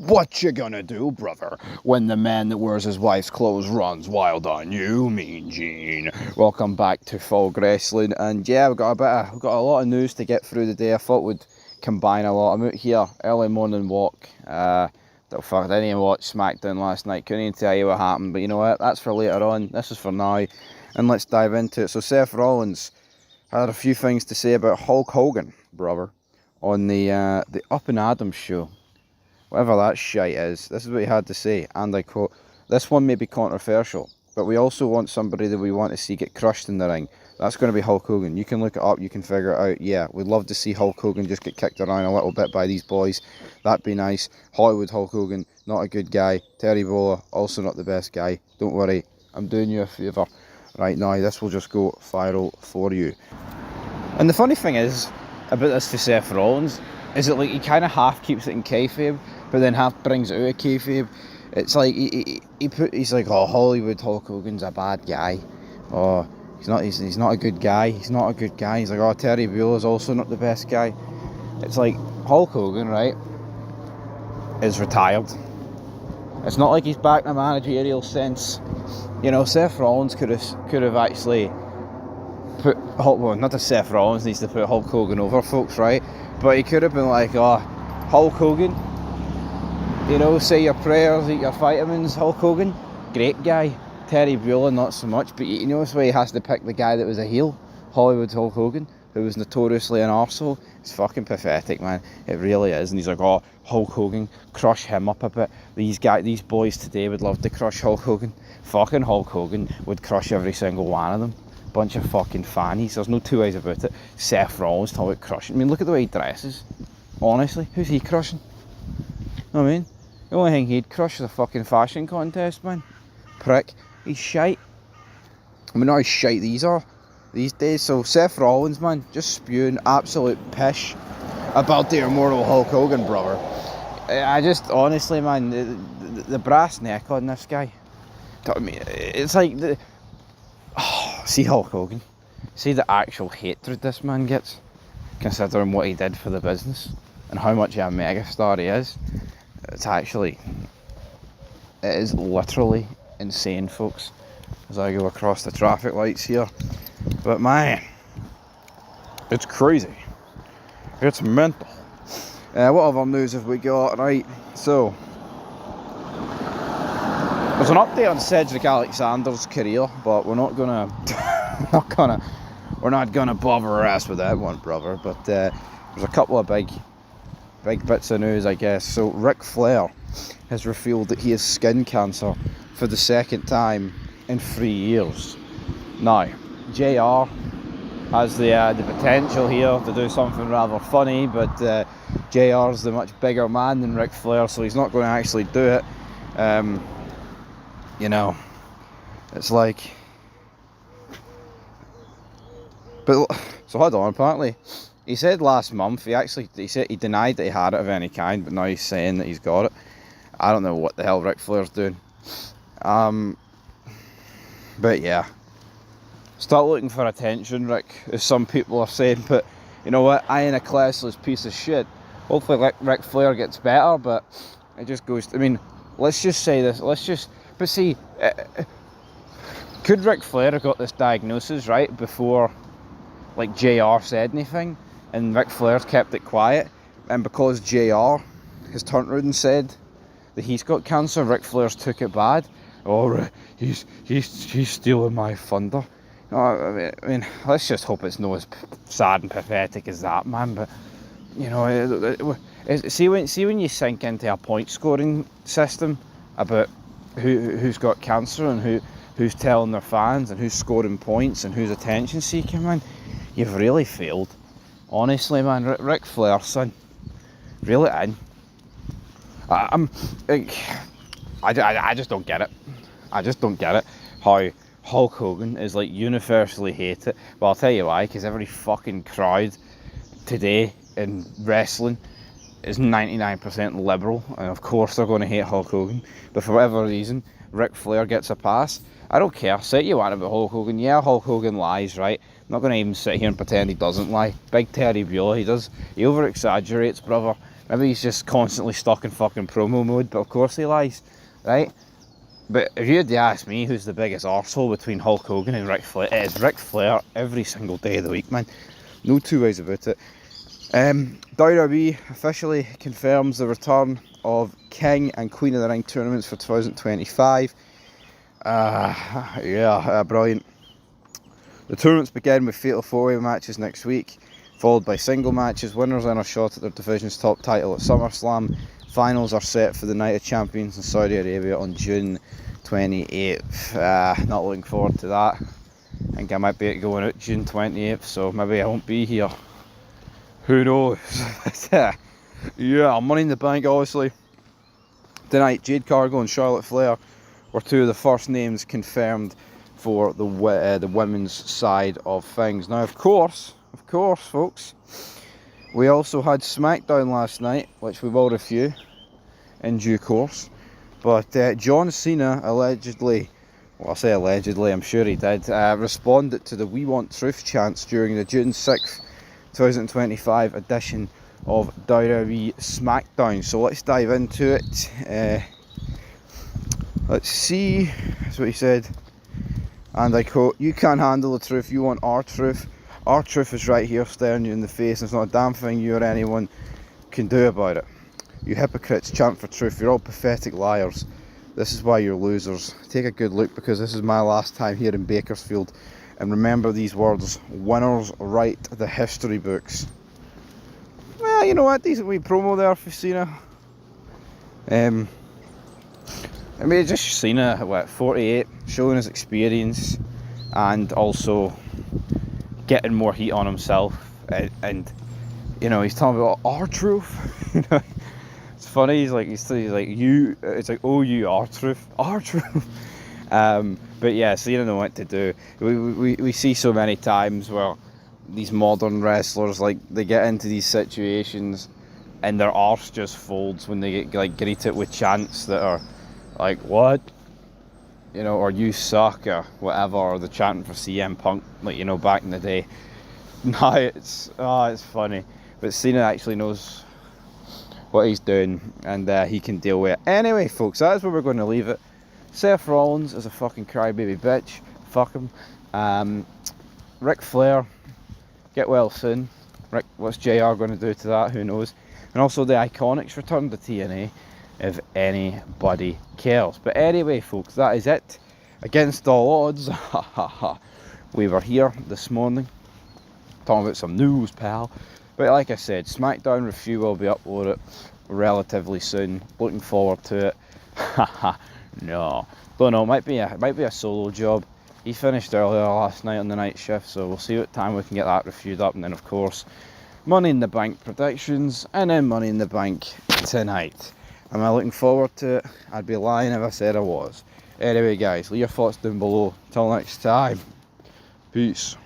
What you gonna do, brother, when the man that wears his wife's clothes runs wild on you, Mean Gene? Welcome back to Fog Wrestling, and yeah, we've got a lot of news to get through today. I thought we'd combine a lot. I'm out here, early morning walk. I didn't even watch SmackDown last night. Couldn't even tell you what happened, but you know what? That's for later on. This is for now, and let's dive into it. So Seth Rollins had a few things to say about Hulk Hogan, brother, on the Up and Adams show. Whatever that shite is, this is what he had to say, and I quote, "This one may be controversial, but we also want somebody that we want to see get crushed in the ring. That's going to be Hulk Hogan. You can look it up, you can figure it out. Yeah, we'd love to see Hulk Hogan just get kicked around a little bit by these boys. That'd be nice. Hollywood Hulk Hogan, not a good guy. Terry Boller, also not the best guy. Don't worry, I'm doing you a favour right now. This will just go viral for you." And the funny thing is, about this for Seth Rollins, is that like he kind of half keeps it in kayfabe, but then half brings it out of kayfabe. It's like he's like, oh, Hollywood Hulk Hogan's a bad guy. Oh, he's not a good guy. He's not a good guy. He's like, oh, Terry Boller's also not the best guy. It's like Hulk Hogan, right, is retired. It's not like he's back in a managerial sense. You know, Seth Rollins could have actually put not that Seth Rollins needs to put Hulk Hogan over, folks, right? But he could have been like, oh, Hulk Hogan, you know, say your prayers, eat your vitamins, Hulk Hogan, great guy. Terry Boller, not so much, but you notice why he has to pick the guy that was a heel, Hollywood Hulk Hogan, who was notoriously an arsehole. It's fucking pathetic, man. It really is. And he's like, oh, Hulk Hogan, crush him up a bit. These boys today would love to crush Hulk Hogan. Fucking Hulk Hogan would crush every single one of them. Bunch of fucking fannies. There's no two ways about it. Seth Rollins talking about crushing. I mean, look at the way he dresses. Honestly, who's he crushing? You know what I mean? The only thing he'd crush is a fucking fashion contest, man. Prick. He's shite. I mean, not how shite these are these days. So Seth Rollins, man, just spewing absolute pish about the immortal Hulk Hogan, brother. I just, honestly, man, the brass neck on this guy. I mean, it's like see Hulk Hogan. See the actual hatred this man gets, considering what he did for the business and how much of a megastar he is. It is literally insane, folks, as I go across the traffic lights here. But man, it's crazy. It's mental. What other news have we got? Right, so there's an update on Cedric Alexander's career, but we're not gonna bother our ass with that one, brother. But there's a couple of big bits of news, I guess. So Ric Flair has revealed that he has skin cancer for the second time in 3 years. Now, JR has the potential here to do something rather funny, but JR's the much bigger man than Ric Flair, so he's not going to actually do it. You know, it's like, but so hold on. Apparently, he said last month he said he denied that he had it of any kind, but now he's saying that he's got it. I don't know what the hell Ric Flair's doing. But yeah, start looking for attention, Rick, as some people are saying. But you know what? I ain't a classless piece of shit. Hopefully Ric Flair gets better, but it just goes. I mean, let's just say this. But see, could Ric Flair have got this diagnosis right before, like, JR said anything, and Ric Flair's kept it quiet, and because JR has turned around and said that he's got cancer, Ric Flair's took it bad. Oh, he's stealing my thunder. I mean, let's just hope it's not as sad and pathetic as that, man. But you know, see when you sink into a point scoring system about who's got cancer and who's telling their fans and who's scoring points and who's attention seeking, man, you've really failed. Honestly, man, Ric Flair, son, reel it in. I just don't get it. I just don't get it how Hulk Hogan is like universally hated. Well, I'll tell you why, because every fucking crowd today in wrestling is 99% liberal, and of course they're going to hate Hulk Hogan. But for whatever reason, Ric Flair gets a pass. I don't care. Say what you want about Hulk Hogan. Yeah, Hulk Hogan lies, right? I'm not going to even sit here and pretend he doesn't lie. Big Terry Boller, he over-exaggerates, brother. Maybe he's just constantly stuck in fucking promo mode, but of course he lies, right? But if you had to ask me who's the biggest arsehole between Hulk Hogan and Ric Flair, it is Ric Flair every single day of the week, man. No two ways about it. WWE officially confirms the return of King and Queen of the Ring tournaments for 2025. Brilliant. The tournaments begin with Fatal 4-Way matches next week, followed by single matches. Winners earn a shot at their division's top title at SummerSlam. Finals are set for the Night of Champions in Saudi Arabia on June 28th. Not looking forward to that. I think I might be going out June 28th, so maybe I won't be here. Who knows? Yeah, Money in the Bank, obviously. Tonight, Jade Cargill and Charlotte Flair were two of the first names confirmed for the women's side of things. Now, of course, folks, we also had SmackDown last night, which we will review in due course. But John Cena allegedly, well, I say allegedly, I'm sure he did, responded to the We Want Truth chants during the June 6th, 2025 edition of WWE SmackDown. So let's dive into it. Let's see. That's what he said. And I quote, "You can't handle the truth, you want our truth. Our truth is right here staring you in the face. There's not a damn thing you or anyone can do about it. You hypocrites chant for truth. You're all pathetic liars. This is why you're losers. Take a good look, because this is my last time here in Bakersfield. And remember these words, winners write the history books." Well, you know what, decent wee promo there for Cena. I mean, just Cena, 48, showing his experience and also getting more heat on himself. And you know, he's talking about our truth. You know, it's funny. He's like you. It's like, oh, you are truth, our truth. But yeah, Cena know what to do. We see so many times where these modern wrestlers, like, they get into these situations and their arse just folds when they get like greeted with chants that are like, what, you know, or you suck, or whatever, or the chanting for CM Punk, like, you know, back in the day. No, it's funny, but Cena actually knows what he's doing, and he can deal with it. Anyway, folks, that's where we're going to leave it. Seth Rollins is a fucking crybaby bitch. Fuck him. Ric Flair, get well soon. Rick, what's JR going to do to that? Who knows? And also the Iconics return to TNA, if anybody cares. But anyway, folks, that is it. Against all odds, we were here this morning talking about some news, pal. But like I said, SmackDown review will be uploaded relatively soon. Looking forward to it. No, don't know. Might be a solo job. He finished earlier last night on the night shift, so we'll see what time we can get that reviewed up. And then, of course, Money in the Bank predictions, and then Money in the Bank tonight. Am I looking forward to it? I'd be lying if I said I was. Anyway, guys, leave your thoughts down below. Till next time, peace.